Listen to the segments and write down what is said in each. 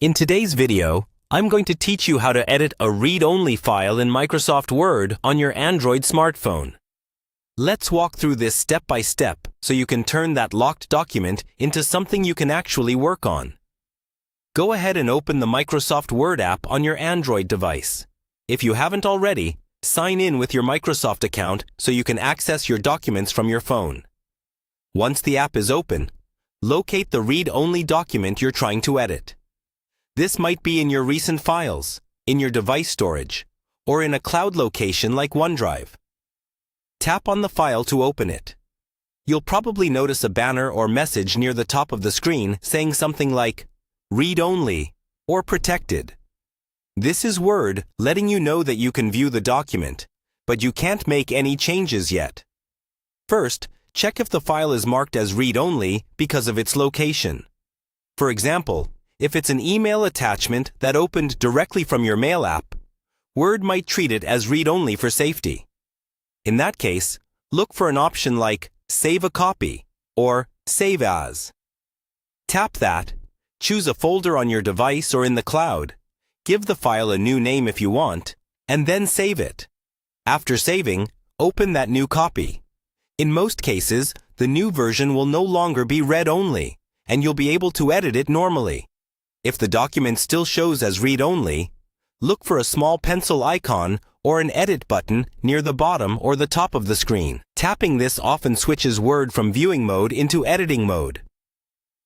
In today's video, I'm going to teach you how to edit a read-only file in Microsoft Word on your Android smartphone. Let's walk through this step by step so you can turn that locked document into something you can actually work on. Go ahead and open the Microsoft Word app on your Android device. If you haven't already, sign in with your Microsoft account so you can access your documents from your phone. Once the app is open, locate the read-only document you're trying to edit. This might be in your recent files, in your device storage, or in a cloud location like OneDrive. Tap on the file to open it. You'll probably notice a banner or message near the top of the screen saying something like Read Only or Protected. This is Word letting you know that you can view the document, but you can't make any changes yet. First, check if the file is marked as Read Only because of its location. For example, if it's an email attachment that opened directly from your Mail app, Word might treat it as read-only for safety. In that case, look for an option like Save a Copy or Save As. Tap that, choose a folder on your device or in the cloud, give the file a new name if you want, and then save it. After saving, open that new copy. In most cases, the new version will no longer be read-only, and you'll be able to edit it normally. If the document still shows as read-only, look for a small pencil icon or an edit button near the bottom or the top of the screen. Tapping this often switches Word from viewing mode into editing mode.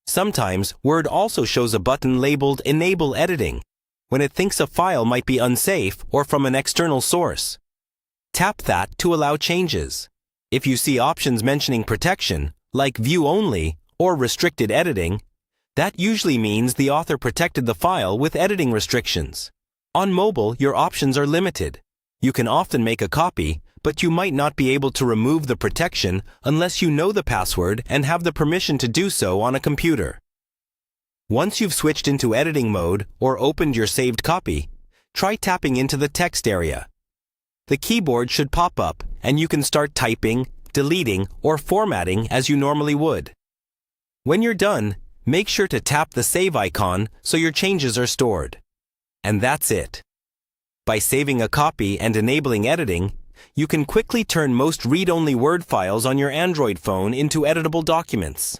Sometimes, Word also shows a button labeled Enable Editing when it thinks a file might be unsafe or from an external source. Tap that to allow changes. If you see options mentioning protection, like View Only or Restricted Editing, that usually means the author protected the file with editing restrictions. On mobile, your options are limited. You can often make a copy, but you might not be able to remove the protection unless you know the password and have the permission to do so on a computer. Once you've switched into editing mode or opened your saved copy, try tapping into the text area. The keyboard should pop up and you can start typing, deleting, or formatting as you normally would. When you're done, make sure to tap the Save icon so your changes are stored. And that's it. By saving a copy and enabling editing, you can quickly turn most read-only Word files on your Android phone into editable documents.